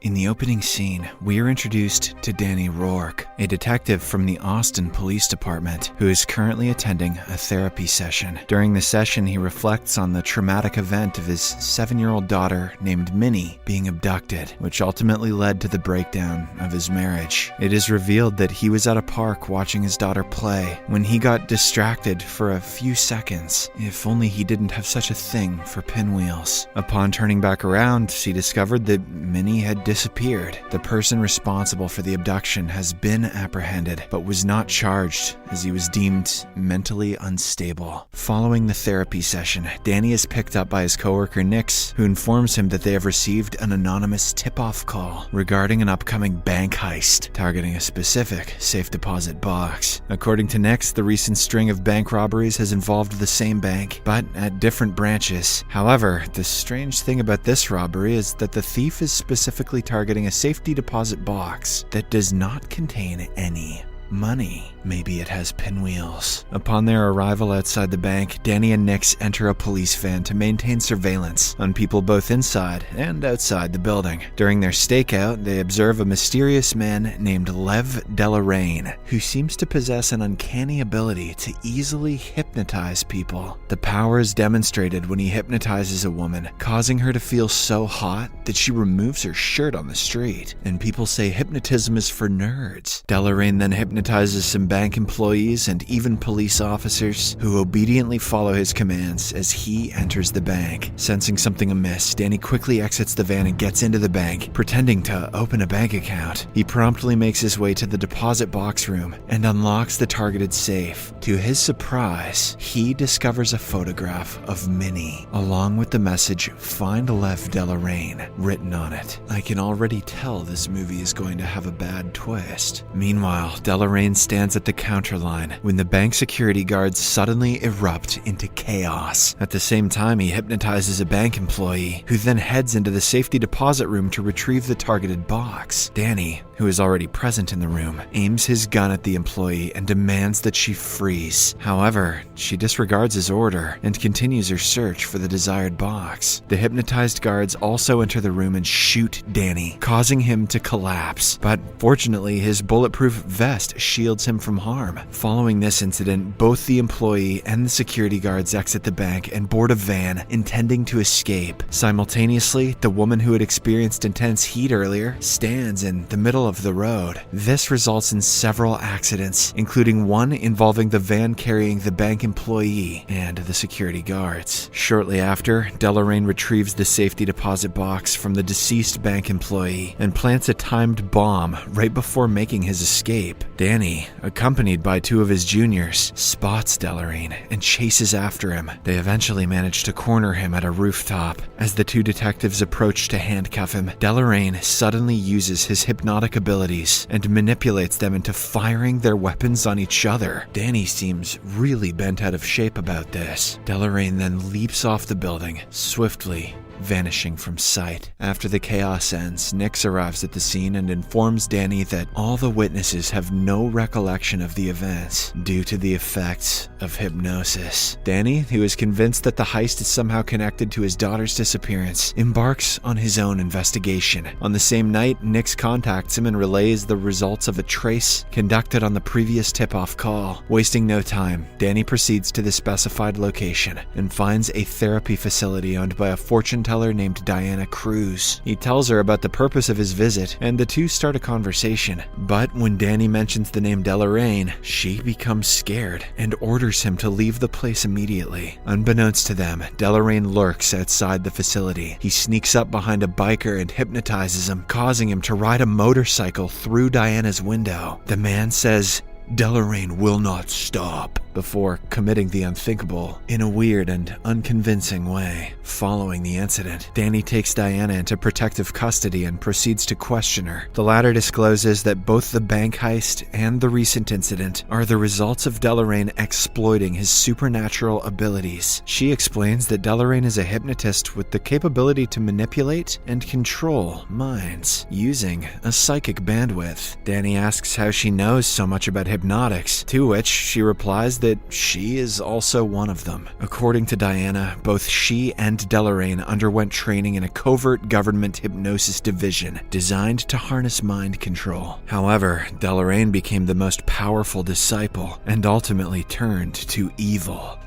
In the opening scene, we are introduced to Danny Rourke, a detective from the Austin Police Department who is currently attending a therapy session. During the session, he reflects on the traumatic event of his 7-year-old daughter named Minnie being abducted, which ultimately led to the breakdown of his marriage. It is revealed that he was at a park watching his daughter play when he got distracted for a few seconds. If only he didn't have such a thing for pinwheels. Upon turning back around, he discovered that Minnie had disappeared. The person responsible for the abduction has been apprehended, but was not charged as he was deemed mentally unstable. Following the therapy session, Danny is picked up by his coworker Nix, who informs him that they have received an anonymous tip-off call regarding an upcoming bank heist targeting a specific safe deposit box. According to Nix, the recent string of bank robberies has involved the same bank, but at different branches. However, the strange thing about this robbery is that the thief is specifically targeting a safety deposit box that does not contain any money. Maybe it has pinwheels. Upon their arrival outside the bank, Danny and Nix enter a police van to maintain surveillance on people both inside and outside the building. During their stakeout, they observe a mysterious man named Lev Delaraine, who seems to possess an uncanny ability to easily hypnotize people. The power is demonstrated when he hypnotizes a woman, causing her to feel so hot that she removes her shirt on the street, and people say hypnotism is for nerds. Delaraine then hypnotizes some bank employees and even police officers who obediently follow his commands as he enters the bank. Sensing something amiss, Danny quickly exits the van and gets into the bank, pretending to open a bank account. He promptly makes his way to the deposit box room and unlocks the targeted safe. To his surprise, he discovers a photograph of Minnie, along with the message, "Find Lev Delaraine," written on it. I can already tell this movie is going to have a bad twist. Meanwhile, Delaraine stands at the counter line when the bank security guards suddenly erupt into chaos. At the same time, he hypnotizes a bank employee, who then heads into the safety deposit room to retrieve the targeted box. Danny, who is already present in the room, aims his gun at the employee and demands that she freeze. However, she disregards his order and continues her search for the desired box. The hypnotized guards also enter the room and shoot Danny, causing him to collapse. But fortunately, his bulletproof vest shields him from harm. Following this incident, both the employee and the security guards exit the bank and board a van, intending to escape. Simultaneously, the woman who had experienced intense heat earlier stands in the middle of the road. This results in several accidents, including one involving the van carrying the bank employee and the security guards. Shortly after, Delaraine retrieves the safety deposit box from the deceased bank employee and plants a timed bomb right before making his escape. Danny, accompanied by two of his juniors, spots Delaraine and chases after him. They eventually manage to corner him at a rooftop. As the two detectives approach to handcuff him, Delaraine suddenly uses his hypnotic abilities and manipulates them into firing their weapons on each other. Danny seems really bent out of shape about this. Delaraine then leaps off the building, swiftly vanishing from sight. After the chaos ends, Nix arrives at the scene and informs Danny that all the witnesses have no recollection of the events due to the effects of hypnosis. Danny, who is convinced that the heist is somehow connected to his daughter's disappearance, embarks on his own investigation. On the same night, Nix contacts him and relays the results of a trace conducted on the previous tip-off call. Wasting no time, Danny proceeds to the specified location and finds a therapy facility owned by a fortune teller named Diana Cruz. He tells her about the purpose of his visit, and the two start a conversation. But when Danny mentions the name Delaraine, she becomes scared and orders him to leave the place immediately. Unbeknownst to them, Delaraine lurks outside the facility. He sneaks up behind a biker and hypnotizes him, causing him to ride a motorcycle through Diana's window. The man says, "Delaraine will not stop," before committing the unthinkable in a weird and unconvincing way. Following the incident, Danny takes Diana into protective custody and proceeds to question her. The latter discloses that both the bank heist and the recent incident are the results of Delaraine exploiting his supernatural abilities. She explains that Delaraine is a hypnotist with the capability to manipulate and control minds using a psychic bandwidth. Danny asks how she knows so much about hypnotics, to which she replies that she is also one of them. According to Diana, both she and Deloraine underwent training in a covert government hypnosis division designed to harness mind control. However, Deloraine became the most powerful disciple and ultimately turned to evil.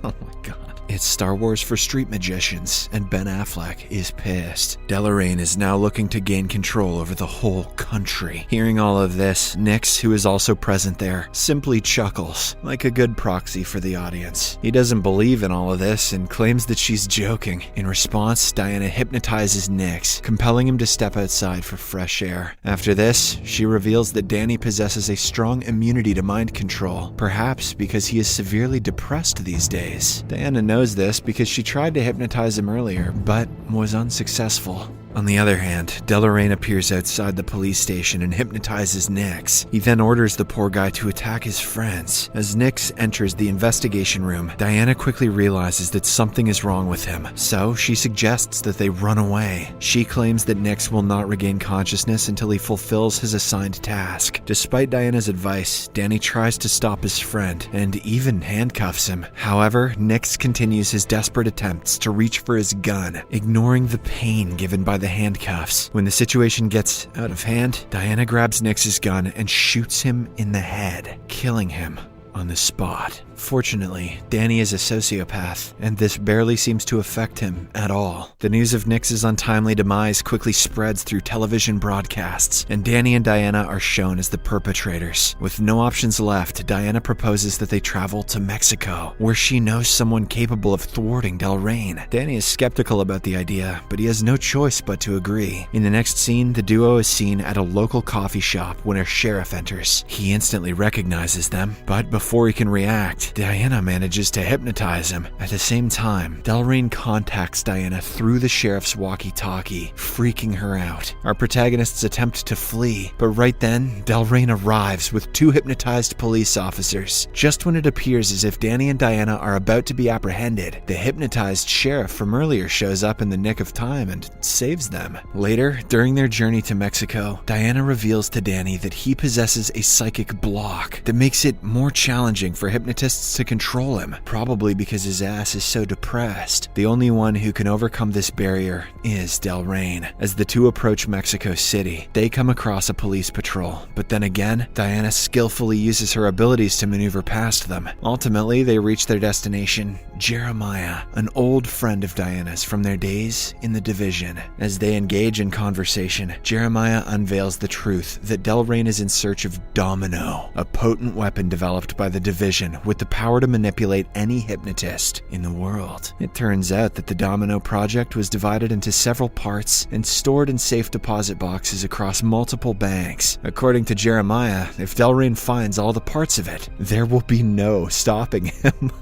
Oh my god. It's Star Wars for street magicians, and Ben Affleck is pissed. Deloraine is now looking to gain control over the whole country. Hearing all of this, Nix, who is also present there, simply chuckles, like a good proxy for the audience. He doesn't believe in all of this and claims that she's joking. In response, Diana hypnotizes Nix, compelling him to step outside for fresh air. After this, she reveals that Danny possesses a strong immunity to mind control, perhaps because he is severely depressed these days. Diana knows this because she tried to hypnotize him earlier, but was unsuccessful. On the other hand, Deloraine appears outside the police station and hypnotizes Nix. He then orders the poor guy to attack his friends. As Nix enters the investigation room, Diana quickly realizes that something is wrong with him, so she suggests that they run away. She claims that Nix will not regain consciousness until he fulfills his assigned task. Despite Diana's advice, Danny tries to stop his friend and even handcuffs him. However, Nix continues his desperate attempts to reach for his gun, ignoring the pain given by the handcuffs. When the situation gets out of hand, Diana grabs Nix's gun and shoots him in the head, killing him on the spot. Fortunately, Danny is a sociopath, and this barely seems to affect him at all. The news of Nix's untimely demise quickly spreads through television broadcasts, and Danny and Diana are shown as the perpetrators. With no options left, Diana proposes that they travel to Mexico, where she knows someone capable of thwarting Deloraine. Danny is skeptical about the idea, but he has no choice but to agree. In the next scene, the duo is seen at a local coffee shop when a sheriff enters. He instantly recognizes them, but before he can react, Diana manages to hypnotize him. At the same time, Deloraine contacts Diana through the sheriff's walkie-talkie, freaking her out. Our protagonists attempt to flee, but right then, Deloraine arrives with 2 hypnotized police officers. Just when it appears as if Danny and Diana are about to be apprehended, the hypnotized sheriff from earlier shows up in the nick of time and saves them. Later, during their journey to Mexico, Diana reveals to Danny that he possesses a psychic block that makes it more challenging for hypnotists to control him, probably because his ass is so depressed. The only one who can overcome this barrier is Deloraine. As the two approach Mexico City, they come across a police patrol, but then again, Diana skillfully uses her abilities to maneuver past them. Ultimately, they reach their destination, Jeremiah, an old friend of Diana's from their days in the division. As they engage in conversation, Jeremiah unveils the truth that Deloraine is in search of Domino, a potent weapon developed by the division with the power to manipulate any hypnotist in the world. It turns out that the Domino project was divided into several parts and stored in safe deposit boxes across multiple banks. According to Jeremiah, if Deloraine finds all the parts of it, there will be no stopping him.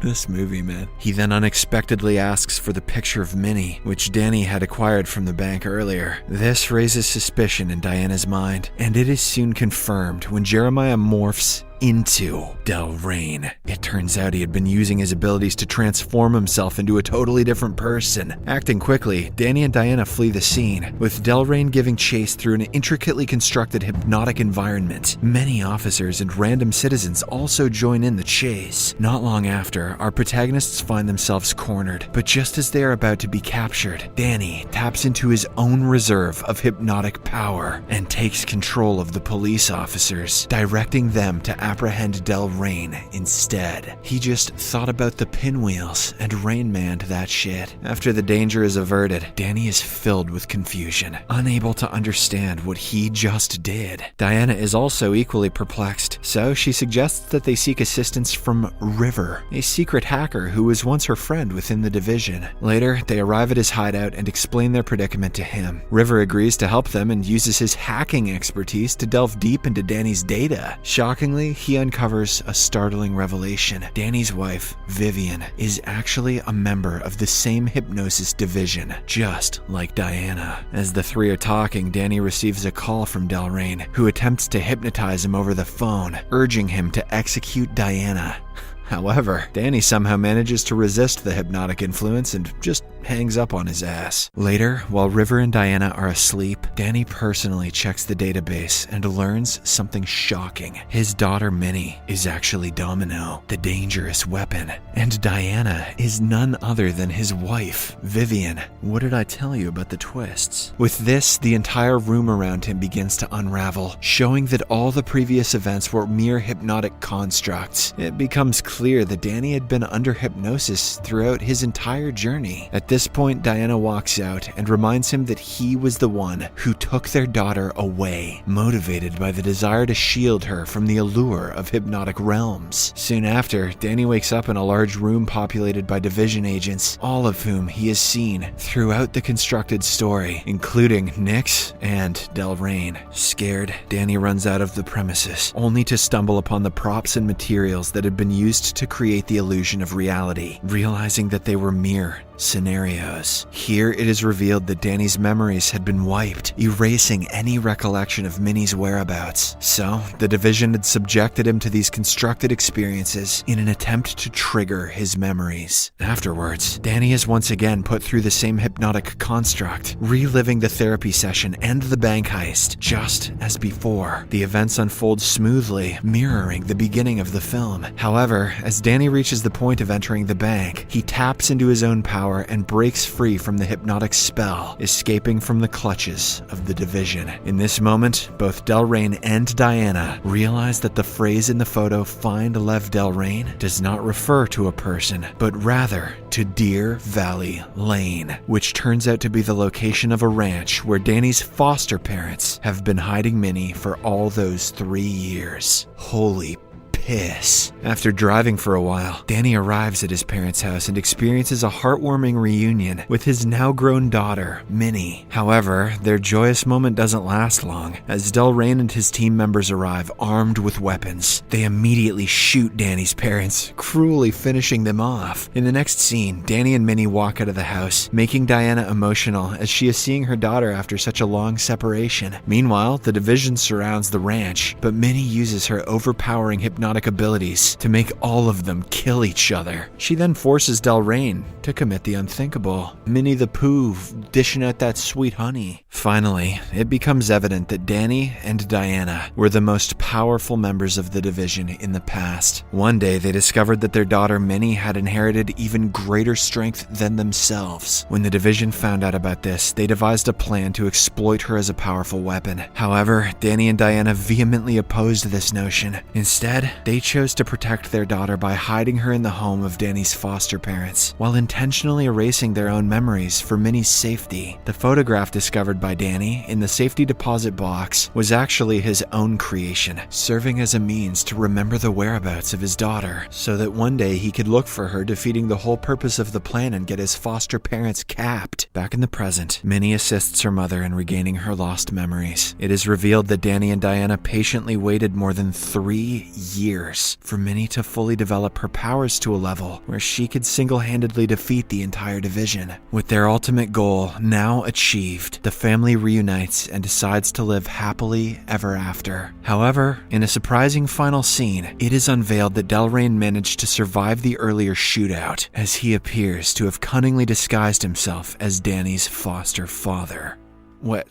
This movie, man. He then unexpectedly asks for the picture of Minnie, which Danny had acquired from the bank earlier. This raises suspicion in Diana's mind, and it is soon confirmed when Jeremiah morphs into Deloraine. It turns out he had been using his abilities to transform himself into a totally different person. Acting quickly, Danny and Diana flee the scene, with Deloraine giving chase through an intricately constructed hypnotic environment. Many officers and random citizens also join in the chase. Not long after, our protagonists find themselves cornered, but just as they are about to be captured, Danny taps into his own reserve of hypnotic power and takes control of the police officers, directing them to apprehend Deloraine instead. He just thought about the pinwheels and Rain Manned that shit. After the danger is averted, Danny is filled with confusion, unable to understand what he just did. Diana is also equally perplexed, so she suggests that they seek assistance from River, a secret hacker who was once her friend within the division. Later, they arrive at his hideout and explain their predicament to him. River agrees to help them and uses his hacking expertise to delve deep into Danny's data. Shockingly, he uncovers a startling revelation. Danny's wife, Vivian, is actually a member of the same hypnosis division, just like Diana. As the three are talking, Danny receives a call from Deloraine, who attempts to hypnotize him over the phone, urging him to execute Diana. However, Danny somehow manages to resist the hypnotic influence and just hangs up on his ass. Later, while River and Diana are asleep, Danny personally checks the database and learns something shocking. His daughter Minnie is actually Domino, the dangerous weapon, and Diana is none other than his wife, Vivian. What did I tell you about the twists? With this, the entire room around him begins to unravel, showing that all the previous events were mere hypnotic constructs. It becomes clear that Danny had been under hypnosis throughout his entire journey. At this point, Diana walks out and reminds him that he was the one who took their daughter away, motivated by the desire to shield her from the allure of hypnotic realms. Soon after, Danny wakes up in a large room populated by division agents, all of whom he has seen throughout the constructed story, including Nyx and Delrain. Scared, Danny runs out of the premises, only to stumble upon the props and materials that had been used to create the illusion of reality, realizing that they were mere scenarios. Here it is revealed that Danny's memories had been wiped, erasing any recollection of Minnie's whereabouts. So, the division had subjected him to these constructed experiences in an attempt to trigger his memories. Afterwards, Danny is once again put through the same hypnotic construct, reliving the therapy session and the bank heist, just as before. The events unfold smoothly, mirroring the beginning of the film. However, as Danny reaches the point of entering the bank, he taps into his own power and breaks free from the hypnotic spell, escaping from the clutches of the division. In this moment, both Delrain and Diana realize that the phrase in the photo, "Find Lev Delrain," does not refer to a person, but rather to Deer Valley Lane, which turns out to be the location of a ranch where Danny's foster parents have been hiding Minnie for all those 3 years. Holy piss. After driving for a while, Danny arrives at his parents' house and experiences a heartwarming reunion with his now-grown daughter, Minnie. However, their joyous moment doesn't last long. As Delrain and his team members arrive armed with weapons, they immediately shoot Danny's parents, cruelly finishing them off. In the next scene, Danny and Minnie walk out of the house, making Diana emotional as she is seeing her daughter after such a long separation. Meanwhile, the division surrounds the ranch, but Minnie uses her overpowering hypnotic abilities to make all of them kill each other. She then forces Delrain to commit the unthinkable, Minnie the Pooh dishing out that sweet honey. Finally, it becomes evident that Danny and Diana were the most powerful members of the division in the past. One day, they discovered that their daughter Minnie had inherited even greater strength than themselves. When the division found out about this, they devised a plan to exploit her as a powerful weapon. However, Danny and Diana vehemently opposed this notion. Instead, they chose to protect their daughter by hiding her in the home of Danny's foster parents, while intentionally erasing their own memories for Minnie's safety. The photograph discovered by Danny in the safety deposit box was actually his own creation, serving as a means to remember the whereabouts of his daughter, so that one day he could look for her, defeating the whole purpose of the plan and get his foster parents capped. Back in the present, Minnie assists her mother in regaining her lost memories. It is revealed that Danny and Diana patiently waited more than 3 years for Minnie to fully develop her powers to a level where she could single-handedly defeat the entire division. With their ultimate goal now achieved, the family reunites and decides to live happily ever after. However, in a surprising final scene, it is unveiled that Delrain managed to survive the earlier shootout, as he appears to have cunningly disguised himself as Danny's foster father. What?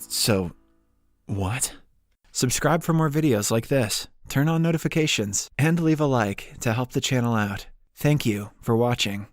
Subscribe for more videos like this, turn on notifications, and leave a like to help the channel out. Thank you for watching.